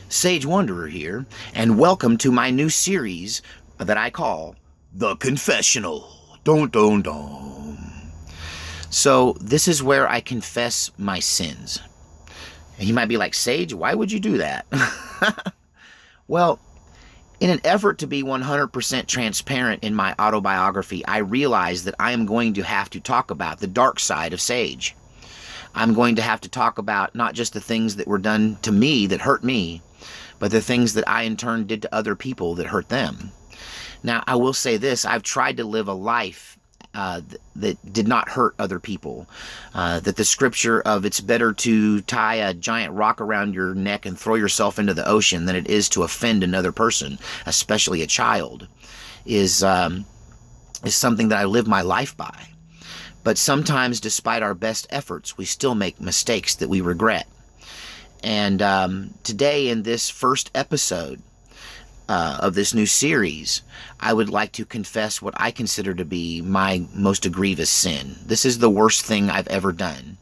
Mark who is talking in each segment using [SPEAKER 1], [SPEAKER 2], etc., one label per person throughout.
[SPEAKER 1] Sage Wanderer here, and welcome to my new series that I call The Confessional. Dun dun dun. So, this is where I confess my sins. And you might be like, Sage, why would you do that? Well, in an effort to be 100% transparent in my autobiography, I realized that I am going to have to talk about the dark side of Sage. I'm going to have to talk about not just the things that were done to me that hurt me, but the things that I in turn did to other people that hurt them. Now, I will say this, I've tried to live a life that did not hurt other people. That the scripture of it's better to tie a giant rock around your neck and throw yourself into the ocean than it is to offend another person, especially a child, is something that I live my life by. But sometimes, despite our best efforts, we still make mistakes that we regret. And today, in this first episode of this new series, I would like to confess what I consider to be my most grievous sin. This is the worst thing I've ever done.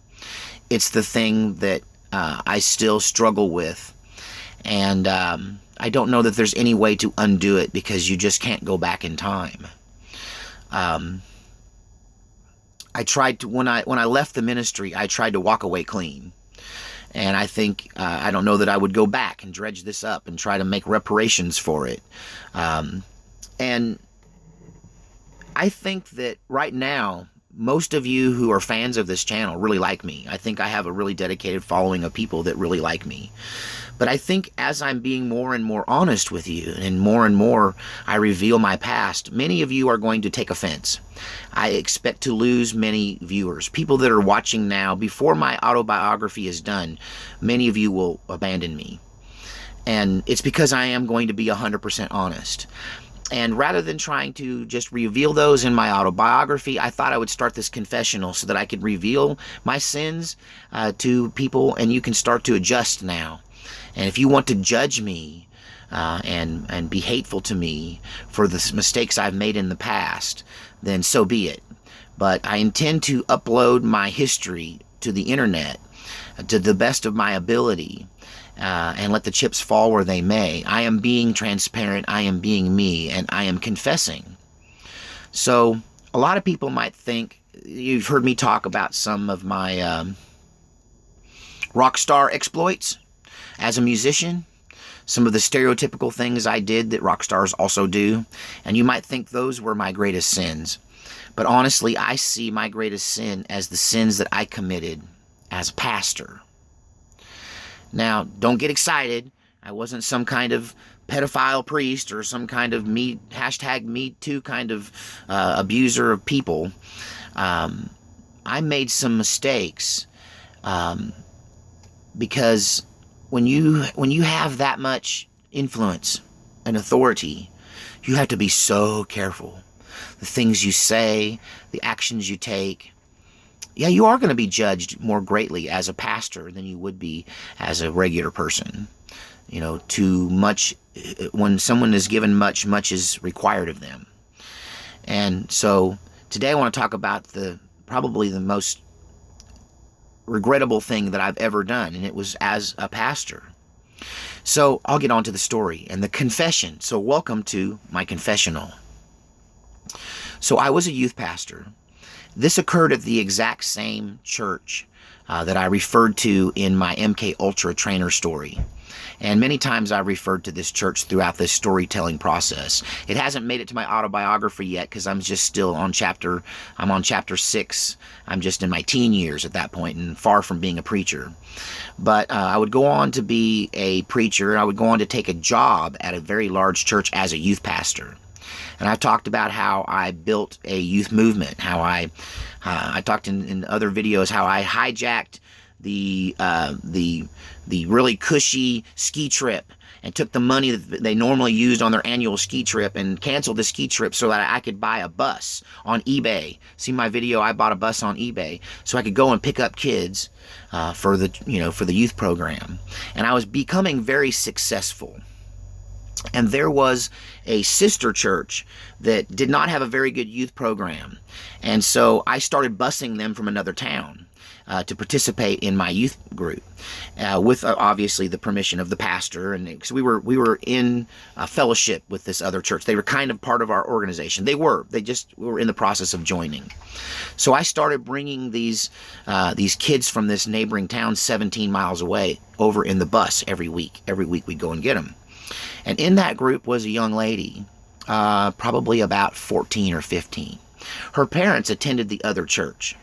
[SPEAKER 1] It's the thing that I still struggle with. And I don't know that there's any way to undo it because you just can't go back in time. I tried to, when I left the ministry, I tried to walk away clean. And I think, I don't know that I would go back and dredge this up and try to make reparations for it. And I think that right now, most of you who are fans of this channel really like me. I think I have a really dedicated following of people that really like me. But I think as I'm being more and more honest with you and more I reveal my past, many of you are going to take offense. I expect to lose many viewers. People that are watching now, before my autobiography is done, many of you will abandon me. And it's because I am going to be 100% honest. And rather than trying to just reveal those in my autobiography, I thought I would start this confessional so that I could reveal my sins to people, and you can start to adjust now. And if you want to judge me and be hateful to me for the mistakes I've made in the past, then so be it. But I intend to upload my history to the internet to the best of my ability. And let the chips fall where they may. I am being transparent, I am being me, and I am confessing. So, a lot of people might think, you've heard me talk about some of my rock star exploits as a musician, some of the stereotypical things I did that rock stars also do, and you might think those were my greatest sins. But honestly, I see my greatest sin as the sins that I committed as a pastor. Now, don't get excited. I wasn't some kind of pedophile priest or some kind of hashtag Me Too kind of abuser of people. I made some mistakes because when you have that much influence and authority, you have to be so careful. The things you say, the actions you take. Yeah, you are going to be judged more greatly as a pastor than you would be as a regular person. You know, too much, when someone is given much, much is required of them. And so today I want to talk about probably the most regrettable thing that I've ever done, and it was as a pastor. So I'll get on to the story and the confession. So welcome to my confessional. So I was a youth pastor. This occurred at the exact same church that I referred to in my MK Ultra trainer story. And many times I referred to this church throughout this storytelling process. It hasn't made it to my autobiography yet because I'm just still on chapter 6. I'm just in my teen years at that point and far from being a preacher. But I would go on to be a preacher. I would go on to take a job at a very large church as a youth pastor. And I've talked about how I built a youth movement, how I talked in other videos how I hijacked the really cushy ski trip and took the money that they normally used on their annual ski trip and canceled the ski trip so that I could buy a bus on eBay. See my video? I bought a bus on eBay so I could go and pick up kids for the youth program. And I was becoming very successful. And there was a sister church that did not have a very good youth program. And so I started busing them from another town. to participate in my youth group, with obviously the permission of the pastor, and because we were in fellowship with this other church. They were kind of part of our organization. We were in the process of joining. So I started bringing these kids from this neighboring town 17 miles away over in the bus every week. Every week we'd go and get them. And in that group was a young lady, probably about 14 or 15. Her parents attended the other church.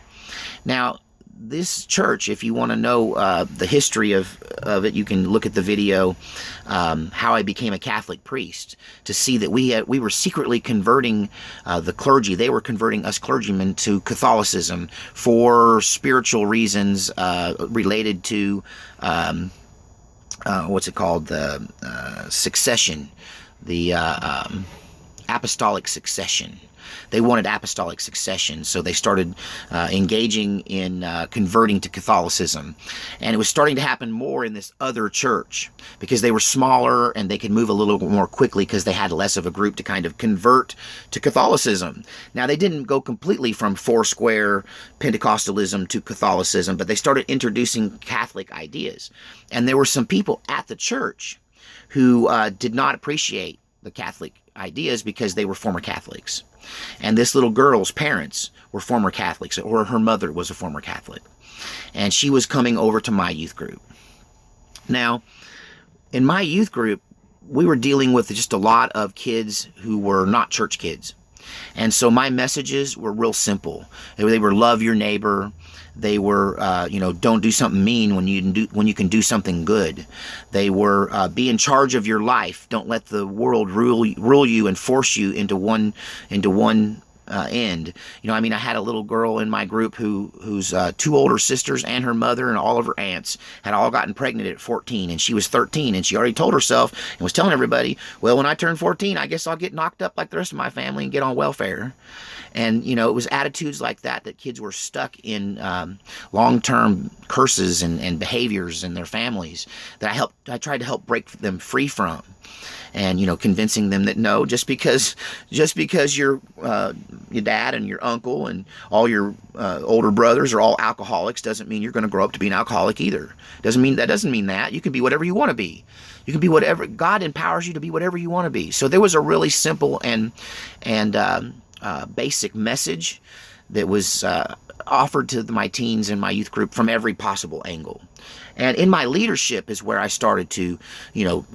[SPEAKER 1] Now, this church, if you want to know the history of it, you can look at the video, How I Became a Catholic Priest, to see that we were secretly converting the clergy. They were converting us clergymen to Catholicism for spiritual reasons related to, what's it called, the succession, the apostolic succession. They wanted apostolic succession, so they started engaging in converting to Catholicism. And it was starting to happen more in this other church because they were smaller and they could move a little more quickly because they had less of a group to kind of convert to Catholicism. Now, they didn't go completely from Foursquare Pentecostalism to Catholicism, but they started introducing Catholic ideas. And there were some people at the church who did not appreciate the Catholic ideas because they were former Catholics. And this little girl's parents were former Catholics, or her mother was a former Catholic. And she was coming over to my youth group. Now, in my youth group, we were dealing with just a lot of kids who were not church kids. And so my messages were real simple. They were love your neighbor. They were, don't do something mean when you can do something good. They were, be in charge of your life. Don't let the world rule you and force you into one end. I had a little girl in my group whose two older sisters and her mother and all of her aunts had all gotten pregnant at 14, and she was 13, and she already told herself and was telling everybody, well, when I turn 14, I guess I'll get knocked up like the rest of my family and get on welfare. And, it was attitudes like that kids were stuck in long-term curses and behaviors in their families that I tried to help break them free from. And, convincing them that no, just because your dad and your uncle and all your older brothers are all alcoholics doesn't mean you're going to grow up to be an alcoholic either. That doesn't mean that. You can be whatever you want to be. You can be whatever. God empowers you to be whatever you want to be. So there was a really simple and basic message that was offered to my teens and my youth group from every possible angle. And in my leadership is where I started to,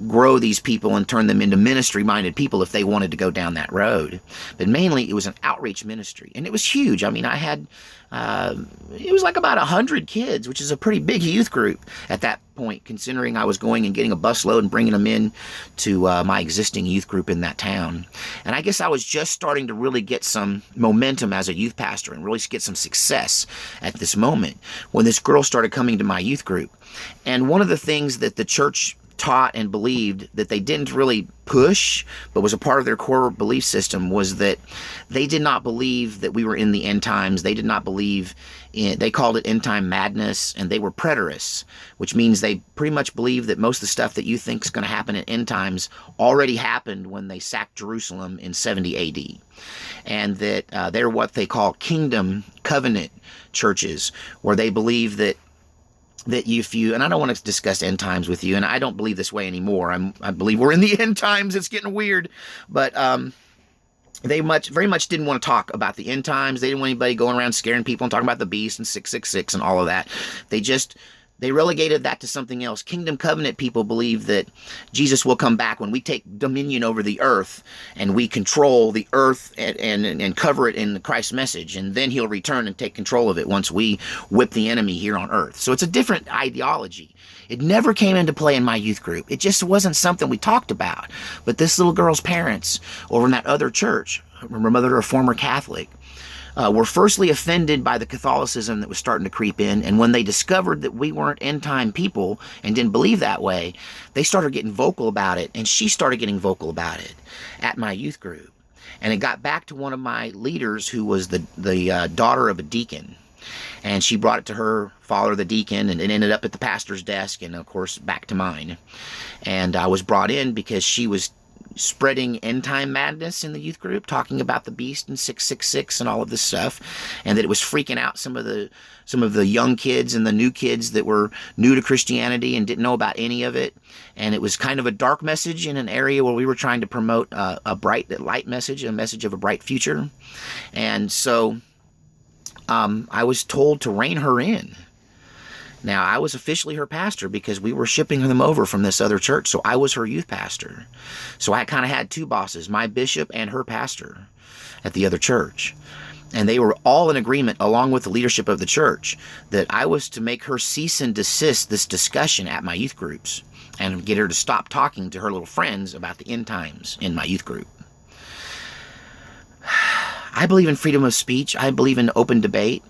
[SPEAKER 1] grow these people and turn them into ministry-minded people if they wanted to go down that road. But mainly it was an outreach ministry, and it was huge. I had, it was like about 100 kids, which is a pretty big youth group at that point, considering I was going and getting a busload and bringing them in to my existing youth group in that town. And I guess I was just starting to really get some momentum as a youth pastor and really get some success at this moment when this girl started coming to my youth group. And one of the things that the church taught and believed that they didn't really push, but was a part of their core belief system, was that they did not believe that we were in the end times. They did not believe they called it end time madness, and they were preterists, which means they pretty much believe that most of the stuff that you think is going to happen at end times already happened when they sacked Jerusalem in 70 AD. And that they're what they call kingdom covenant churches, where they believe that if you, and I don't want to discuss end times with you, and I don't believe this way anymore. I believe we're in the end times. It's getting weird, but they very much didn't want to talk about the end times. They didn't want anybody going around scaring people and talking about the beast and 666 and all of that. They relegated that to something else. Kingdom covenant people believe that Jesus will come back when we take dominion over the earth and we control the earth and cover it in Christ's message. And then he'll return and take control of it once we whip the enemy here on earth. So it's a different ideology. It never came into play in my youth group. It just wasn't something we talked about. But this little girl's parents over in that other church, her mother, a former Catholic, were firstly offended by the Catholicism that was starting to creep in, and when they discovered that we weren't end-time people and didn't believe that way, they started getting vocal about it, and she started getting vocal about it at my youth group. And it got back to one of my leaders who was the daughter of a deacon, and she brought it to her father, the deacon, and it ended up at the pastor's desk, and of course back to mine. And I was brought in because she was spreading end time madness in the youth group, talking about the beast and 666 and all of this stuff, and that it was freaking out some of the young kids and the new kids that were new to Christianity and didn't know about any of it. And it was kind of a dark message in an area where we were trying to promote a bright light message, a message of a bright future. And so I was told to rein her in. Now, I was officially her pastor because we were shipping them over from this other church, so I was her youth pastor. So I kind of had two bosses, my bishop and her pastor at the other church. And they were all in agreement, along with the leadership of the church, that I was to make her cease and desist this discussion at my youth groups and get her to stop talking to her little friends about the end times in my youth group. I believe in freedom of speech. I believe in open debate.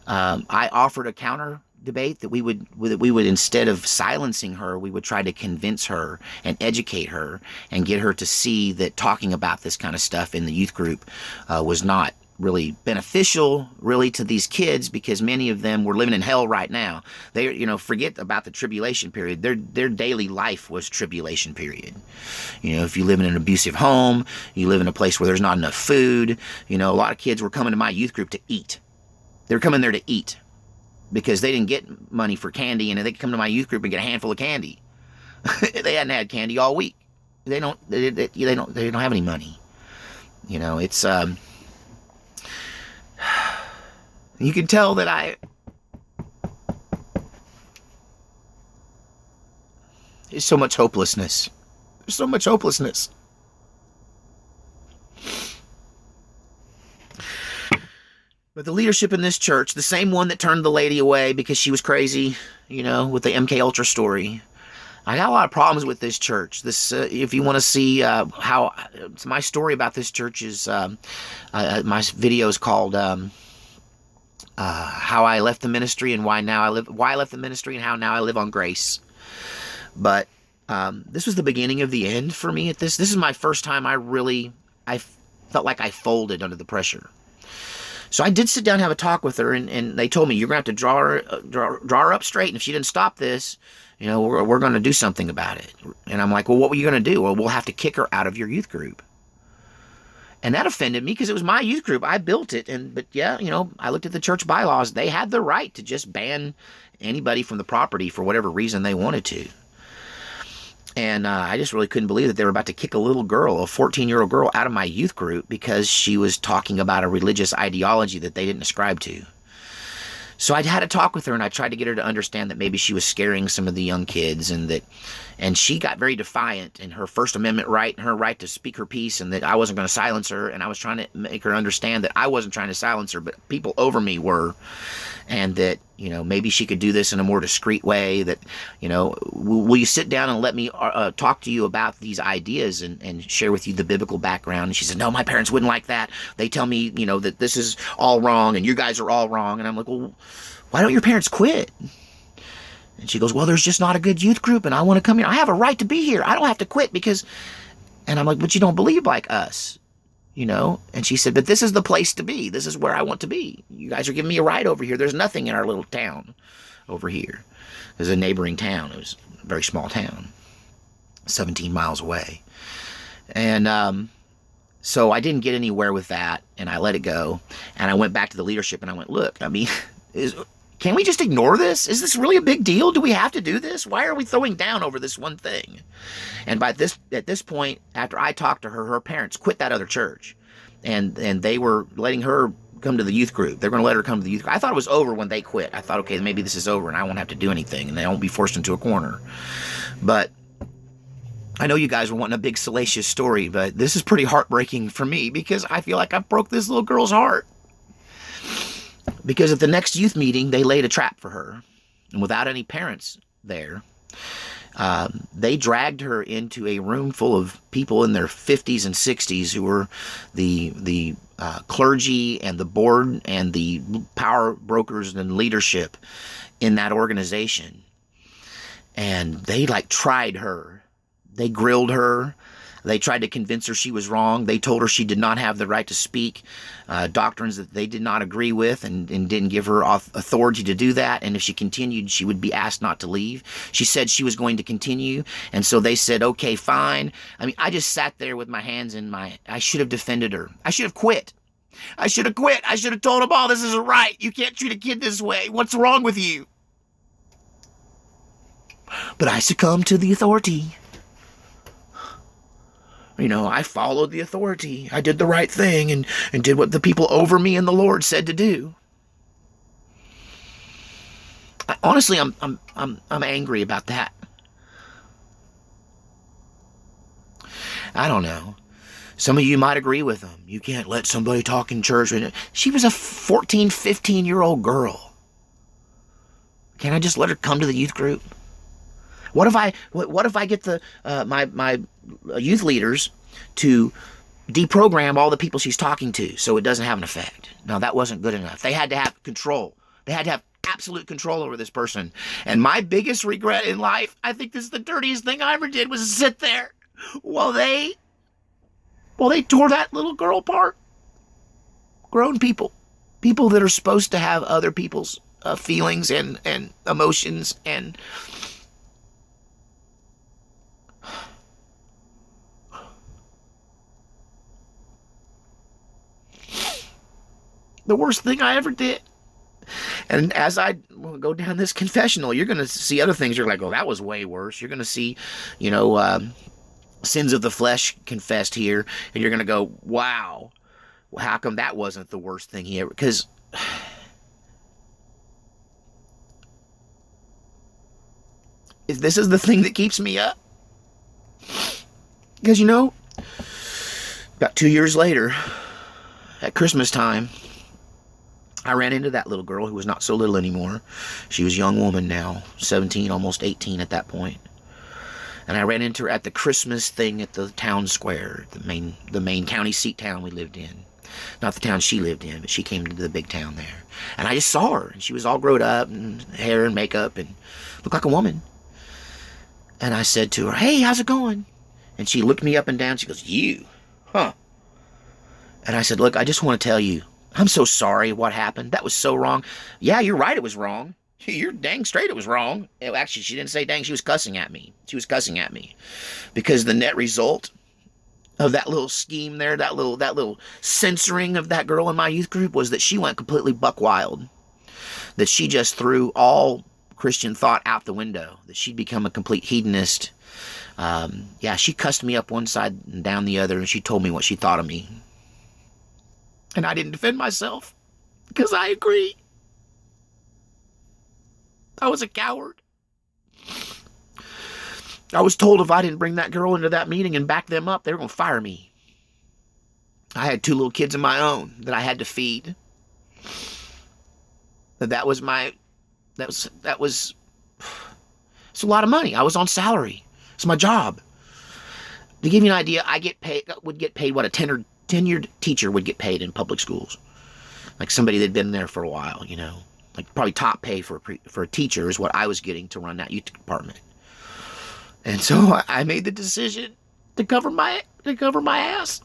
[SPEAKER 1] I offered a counter debate that we would instead of silencing her, we would try to convince her and educate her and get her to see that talking about this kind of stuff in the youth group was not really beneficial really to these kids, because many of them were living in hell right now. They, forget about the tribulation period. Their daily life was tribulation period. If you live in an abusive home, you live in a place where there's not enough food, a lot of kids were coming to my youth group to eat. They were coming there to eat, because they didn't get money for candy, and they could come to my youth group and get a handful of candy. They hadn't had candy all week. They don't have any money. It's you can tell that there's so much hopelessness. There's so much hopelessness. But the leadership in this church, the same one that turned the lady away because she was crazy, with the MK Ultra story. I got a lot of problems with this church. If you want to see how my story about this church is, my video is called "How I Left the Ministry and Why I Left the Ministry and How Now I Live on Grace." But this was the beginning of the end for me. This is my first time I felt like I folded under the pressure. So I did sit down and have a talk with her, and they told me, you're going to have to draw her up straight, and if she didn't stop this, we're going to do something about it. And I'm like, well, what were you going to do? Well, we'll have to kick her out of your youth group. And that offended me because it was my youth group. I built it. But yeah, I looked at the church bylaws. They had the right to just ban anybody from the property for whatever reason they wanted to. And I just really couldn't believe that they were about to kick a little girl, a 14-year-old girl, out of my youth group because she was talking about a religious ideology that they didn't ascribe to. So I had a talk with her, and I tried to get her to understand that maybe she was scaring some of the young kids, and she got very defiant in her First Amendment right and her right to speak her piece, and that I wasn't going to silence her. And I was trying to make her understand that I wasn't trying to silence her, but people over me were, and that maybe she could do this in a more discreet way. That will you sit down and let me talk to you about these ideas and share with you the biblical background? And she said, no, my parents wouldn't like that. They tell me that this is all wrong and you guys are all wrong. And I'm like, well, why don't your parents quit? And she goes, well, there's just not a good youth group, and I want to come here. I have a right to be here. I don't have to quit because... And I'm like, but you don't believe like us, And she said, but this is the place to be. This is where I want to be. You guys are giving me a ride over here. There's nothing in our little town over here. There's a neighboring town. It was a very small town, 17 miles away. And so I didn't get anywhere with that, and I let it go. And I went back to the leadership, and I went, look, can we just ignore this? Is this really a big deal? Do we have to do this? Why are we throwing down over this one thing? And at this point, after I talked to her, her parents quit that other church. And they were letting her come to the youth group. They're going to let her come to the youth group. I thought it was over when they quit. I thought, okay, maybe this is over and I won't have to do anything and I won't be forced into a corner. But I know you guys were wanting a big salacious story, but this is pretty heartbreaking for me because I feel like I broke this little girl's heart. Because at the next youth meeting, they laid a trap for her. And without any parents there, they dragged her into a room full of people in their 50s and 60s who were the clergy and the board and the power brokers and leadership in that organization. And they tried her. They grilled her. They tried to convince her she was wrong. They told her she did not have the right to speak doctrines that they did not agree with, and didn't give her authority to do that. And if she continued, she would be asked not to leave. She said she was going to continue, and so they said, okay, fine. I mean, I just sat there with my hands in my... I should have defended her. I should have quit. I should have quit. I should have told them all, this isn't right. You can't treat a kid this way. What's wrong with you? But I succumbed to the authority. You know, I followed the authority. I did the right thing and did what the people over me and the Lord said to do. Honestly, I'm angry about that. I don't know. Some of you might agree with them. You can't let somebody talk in church. She was a 14, 15-year-old girl. Can't I just let her come to the youth group? What if I get the my youth leaders to deprogram all the people she's talking to so it doesn't have an effect? No, that wasn't good enough. They had to have control. They had to have absolute control over this person. And my biggest regret in life, I think this is the dirtiest thing I ever did, was sit there while they tore that little girl apart. Grown people. People that are supposed to have other people's feelings and emotions and... The worst thing I ever did. And as I go down this confessional, you're going to see other things. You're like, oh, that was way worse. You're going to see, sins of the flesh confessed here. And you're going to go, wow, how come that wasn't the worst thing he ever... Because this is the thing that keeps me up. Because, about 2 years later, at Christmas time, I ran into that little girl who was not so little anymore. She was a young woman now, 17, almost 18 at that point. And I ran into her at the Christmas thing at the town square, the main county seat town we lived in. Not the town she lived in, but she came to the big town there. And I just saw her, and she was all grown up, and hair and makeup, and looked like a woman. And I said to her, hey, how's it going? And she looked me up and down. She goes, you? Huh? And I said, look, I just want to tell you, I'm so sorry what happened. That was so wrong. Yeah, you're right, it was wrong. You're dang straight it was wrong. Actually, she didn't say dang, she was cussing at me. She was cussing at me. Because the net result of that little scheme there, that little censoring of that girl in my youth group, was that she went completely buck wild. That she just threw all Christian thought out the window. That she'd become a complete hedonist. She cussed me up one side and down the other, and she told me what she thought of me. And I didn't defend myself, because I agree. I was a coward. I was told if I didn't bring that girl into that meeting and back them up, they were going to fire me. I had 2 little kids of my own that I had to feed. That was it's a lot of money. I was on salary. It's my job. To give you an idea, I would get paid what a tenured teacher would get paid in public schools. Like somebody that'd been there for a while, Like probably top pay for a teacher is what I was getting to run that youth department. And so I made the decision to cover my ass.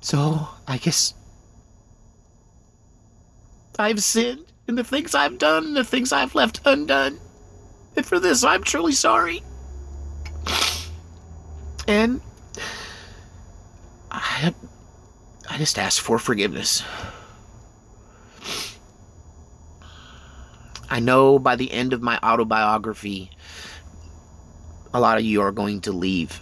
[SPEAKER 1] So I guess I've sinned in the things I've done and the things I've left undone. And for this, I'm truly sorry. And I just ask for forgiveness. I know by the end of my autobiography, a lot of you are going to leave.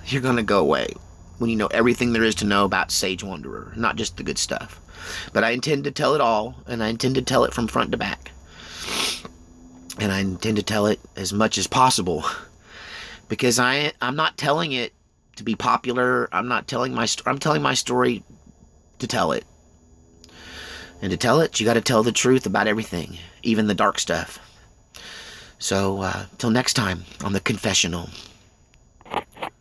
[SPEAKER 1] You're going to go away when you know everything there is to know about Sage Wanderer, not just the good stuff. But I intend to tell it all, and I intend to tell it from front to back. And I intend to tell it as much as possible. Because I'm not telling it to be popular. I'm telling my story to tell it. And to tell it, you got to tell the truth about everything, even the dark stuff. So, till next time on the Confessional.